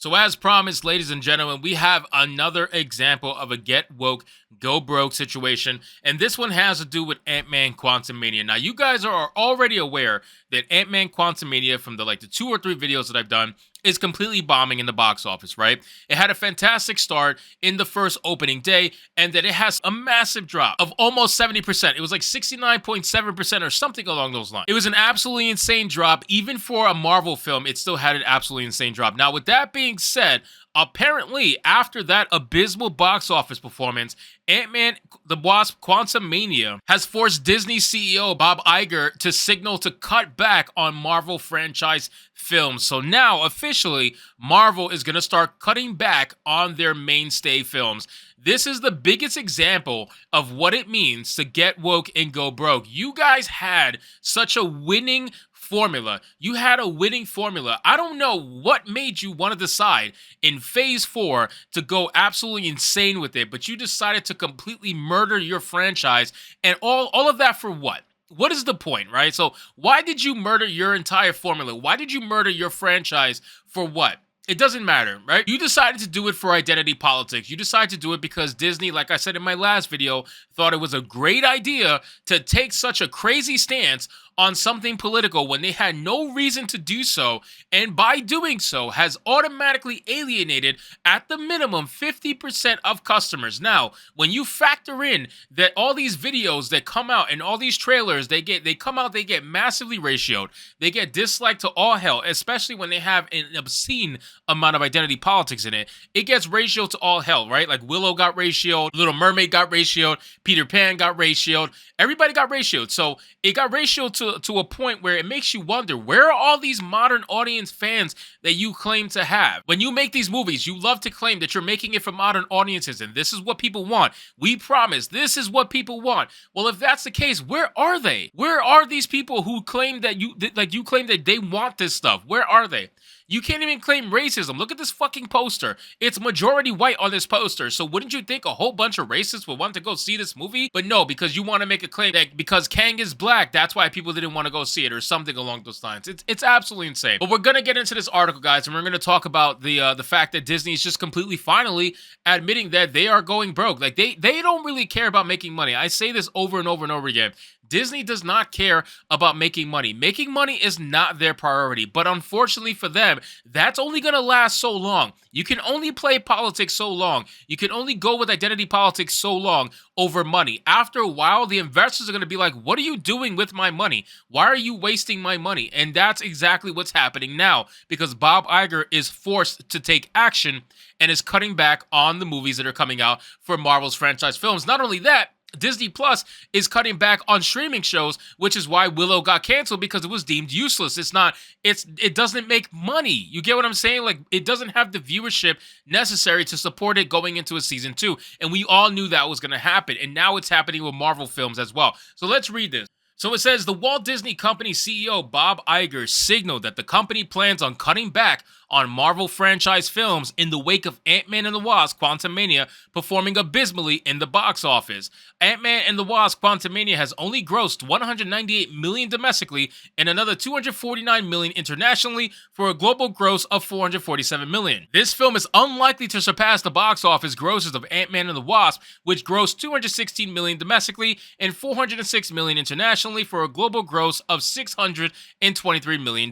So, as promised, ladies and gentlemen, we have another example of a get woke, go broke situation. And this one has to do with Ant-Man Quantumania. Now, you guys are already aware that Ant-Man Quantumania, from the 2 or 3 videos that I've done, is completely bombing in the box office, right? It had a fantastic start in the first opening day, and then it has a massive drop of almost 70%. It was like 69.7% or something along those lines. It was an absolutely insane drop. Even for a Marvel film, it still had an absolutely insane drop. Now, with that being said, apparently, after that abysmal box office performance, Ant-Man the Wasp Quantumania has forced Disney CEO Bob Iger to signal to cut back on Marvel franchise films. So now, officially, Marvel is going to start cutting back on their mainstay films. This is the biggest example of what it means to get woke and go broke. You guys had such a winning formula. You had a winning formula. I don't know what made you want to decide in phase 4 to go absolutely insane with it, but you decided to completely murder your franchise, and all of that for what? What is the point, right? So why did you murder your entire formula? Why did you murder your franchise for what? It doesn't matter, right? You decided to do it for identity politics. You decided to do it because Disney, like I said in my last video, thought it was a great idea to take such a crazy stance on something political when they had no reason to do so, and by doing so has automatically alienated at the minimum 50% of customers. Now, when you factor in that all these videos that come out and all these trailers they come out, they get massively ratioed, they get disliked to all hell, especially when they have an obscene amount of identity politics in it. It gets ratioed to all hell, right? Like Willow got ratioed, Little Mermaid got ratioed, Peter Pan got ratioed, everybody got ratioed. So it got ratioed to a point where it makes you wonder, where are all these modern audience fans that you claim to have? When you make these movies, you love to claim that you're making it for modern audiences and this is what people want. We promise this is what people want. Well, if that's the case, where are they? Where are these people who claim that you claim that they want this stuff? Where are they? You can't even claim racism. Look at this fucking poster. It's majority white on this poster. So wouldn't you think a whole bunch of racists would want to go see this movie? But no, because you want to make a claim that because Kang is black, that's why people didn't want to go see it or something along those lines. It's absolutely insane. But we're going to get into this article, guys, and we're going to talk about the fact that Disney is just completely finally admitting that they are going broke. Like they don't really care about making money. I say this over and over and over again. Disney does not care about making money. Making money is not their priority. But unfortunately for them, that's only going to last so long. You can only play politics so long. You can only go with identity politics so long over money. After a while, the investors are going to be like, what are you doing with my money? Why are you wasting my money? And that's exactly what's happening now, because Bob Iger is forced to take action and is cutting back on the movies that are coming out for Marvel's franchise films. Not only that, Disney Plus is cutting back on streaming shows, which is why Willow got canceled, because it was deemed useless. It doesn't make money. You get what I'm saying? Like, it doesn't have the viewership necessary to support it going into a season 2. And we all knew that was going to happen. And now it's happening with Marvel films as well. So let's read this. So it says, the Walt Disney Company CEO Bob Iger signaled that the company plans on cutting back on Marvel franchise films in the wake of Ant-Man and the Wasp Quantumania performing abysmally in the box office. Ant-Man and the Wasp Quantumania has only grossed $198 million domestically and another $249 million internationally for a global gross of $447 million. This film is unlikely to surpass the box office grosses of Ant-Man and the Wasp, which grossed $216 million domestically and $406 million internationally for a global gross of $623 million.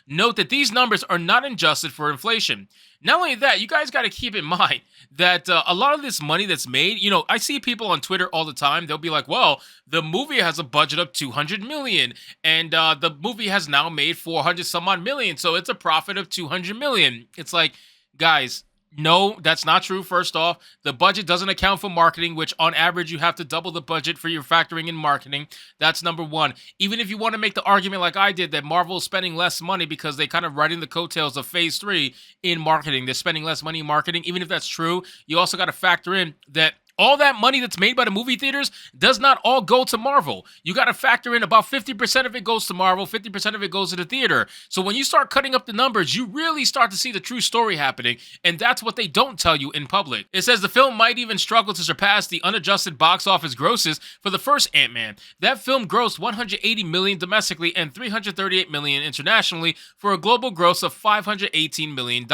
Note that these numbers are not adjusted for inflation. Not only that, you guys got to keep in mind that a lot of this money that's made, I see people on Twitter all the time. They'll be like, well, the movie has a budget of $200 million and the movie has now made 400 some odd million. So it's a profit of $200 million. It's like, guys, no, that's not true. First off, the budget doesn't account for marketing, which on average you have to double the budget for your factoring in marketing. That's number one. Even if you want to make the argument like I did that Marvel is spending less money because they kind of riding the coattails of phase 3 in marketing. They're spending less money in marketing. Even if that's true, you also got to factor in that All that money that's made by the movie theaters does not all go to Marvel. You got to factor in about 50% of it goes to Marvel, 50% of it goes to the theater. So when you start cutting up the numbers, you really start to see the true story happening, and that's what they don't tell you in public. It says the film might even struggle to surpass the unadjusted box office grosses for the first Ant-Man. That film grossed $180 million domestically and $338 million internationally for a global gross of $518 million.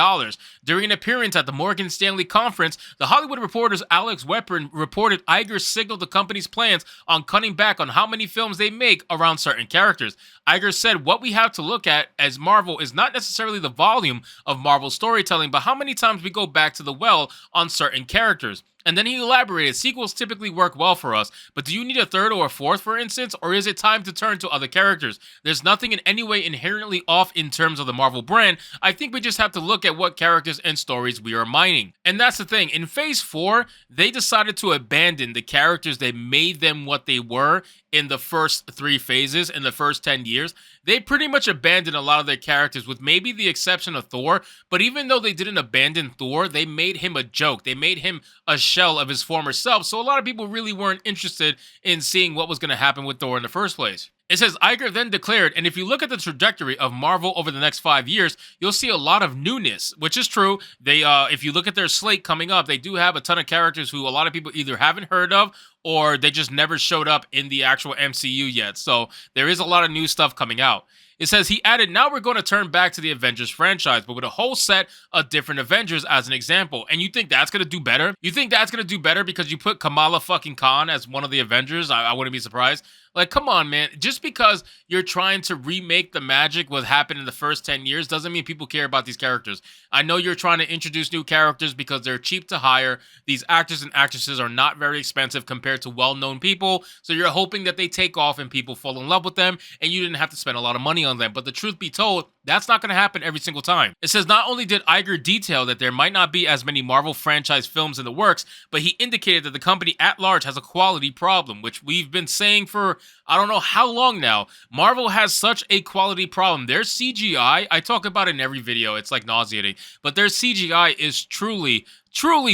During an appearance at the Morgan Stanley conference, The Hollywood Reporter's Alex Weprin reported Iger signaled the company's plans on cutting back on how many films they make around certain characters. Iger said, "What we have to look at as Marvel is not necessarily the volume of Marvel storytelling, but how many times we go back to the well on certain characters." And then he elaborated, sequels typically work well for us, but do you need a third or a fourth, for instance, or is it time to turn to other characters? There's nothing in any way inherently off in terms of the Marvel brand. I think we just have to look at what characters and stories we are mining. And that's the thing. In Phase 4, they decided to abandon the characters that made them what they were in the first 3 phases, in the first 10 years. They pretty much abandoned a lot of their characters, with maybe the exception of Thor. But even though they didn't abandon Thor, they made him a joke. They made him a shell of his former self. So a lot of people really weren't interested in seeing what was going to happen with Thor in the first place. It says Iger then declared, and if you look at the trajectory of Marvel over the next 5 years, you'll see a lot of newness, which is true. They, if you look at their slate coming up, they do have a ton of characters who a lot of people either haven't heard of or they just never showed up in the actual MCU yet. So there is a lot of new stuff coming out. It says he added, now we're going to turn back to the Avengers franchise, but with a whole set of different Avengers as an example. And you think that's going to do better? You think that's going to do better because you put Kamala fucking Khan as one of the Avengers? I wouldn't be surprised. Like, come on, man. Just because you're trying to remake the magic what happened in the first 10 years doesn't mean people care about these characters. I know you're trying to introduce new characters because they're cheap to hire. These actors and actresses are not very expensive compared to well-known people. So you're hoping that they take off and people fall in love with them and you didn't have to spend a lot of money on them. But the truth be told, that's not going to happen every single time. It says not only did Iger detail that there might not be as many Marvel franchise films in the works, but he indicated that the company at large has a quality problem, which we've been saying for I don't know how long now. Marvel has such a quality problem. Their CGI, I talk about it in every video, it's like nauseating, but their CGI is truly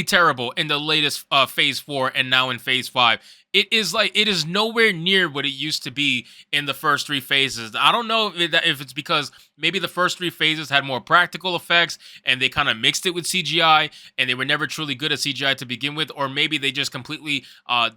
terrible in the latest Phase 4 and now in Phase 5. It is nowhere near what it used to be in the first 3 phases. I don't know if it's because maybe the first 3 phases had more practical effects and they kind of mixed it with CGI and they were never truly good at CGI to begin with, or maybe they just completely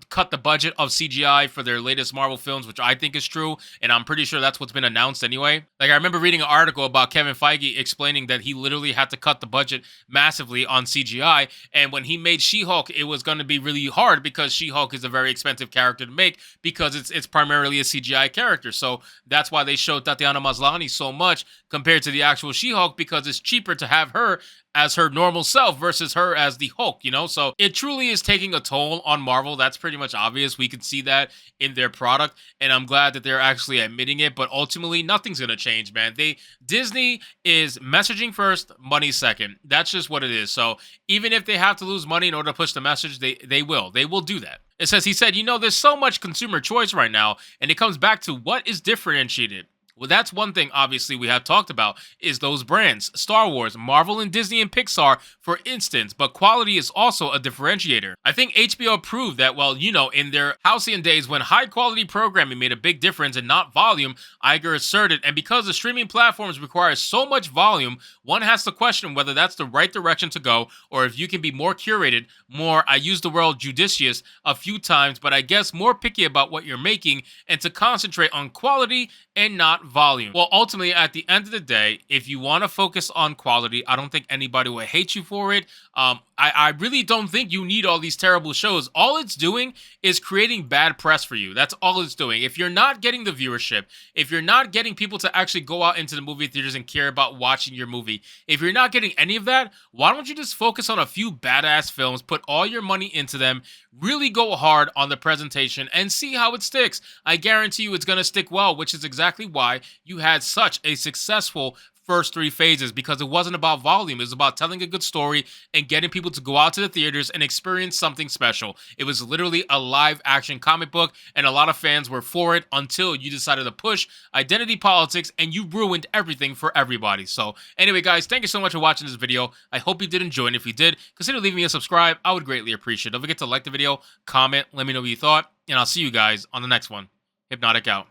cut the budget of CGI for their latest Marvel films, which I think is true, and I'm pretty sure that's what's been announced anyway. Like, I remember reading an article about Kevin Feige explaining that he literally had to cut the budget massively on CGI, and when he made She-Hulk, it was going to be really hard because She-Hulk is a very expensive character to make because it's primarily a CGI character. So that's why they showed Tatiana Maslany so much compared to the actual She-Hulk, because it's cheaper to have her as her normal self versus her as the Hulk, you know? So it truly is taking a toll on Marvel. That's pretty much obvious. We can see that in their product, and I'm glad that they're actually admitting it, but ultimately nothing's going to change, man. Disney is messaging first, money second. That's just what it is. So even if they have to lose money in order to push the message, they will do that. It says, he said, there's so much consumer choice right now, and it comes back to what is differentiated. Well, that's one thing, obviously, we have talked about, is those brands. Star Wars, Marvel, and Disney and Pixar, for instance, but quality is also a differentiator. I think HBO proved that, well, in their halcyon days when high-quality programming made a big difference and not volume, Iger asserted, and because the streaming platforms require so much volume, one has to question whether that's the right direction to go, or if you can be more curated, more, I used the word judicious a few times, but I guess more picky about what you're making, and to concentrate on quality and not volume. Well, ultimately, at the end of the day, if you want to focus on quality, I don't think anybody will hate you for it. I really don't think you need all these terrible shows. All it's doing is creating bad press for you. That's all it's doing. If you're not getting the viewership, if you're not getting people to actually go out into the movie theaters and care about watching your movie, if you're not getting any of that, why don't you just focus on a few badass films, put all your money into them, really go hard on the presentation, and see how it sticks. I guarantee you it's going to stick well, which is exactly why you had such a successful first three phases because it wasn't about volume. It was about telling a good story and getting people to go out to the theaters and experience something special. It was literally a live action comic book, and a lot of fans were for it until you decided to push identity politics and you ruined everything for everybody. So, anyway, guys, thank you so much for watching this video. I hope you did enjoy, and if you did, consider leaving me a subscribe. I would greatly appreciate it. Don't forget to like the video, comment, let me know what you thought, and I'll see you guys on the next one. Hypnotic out.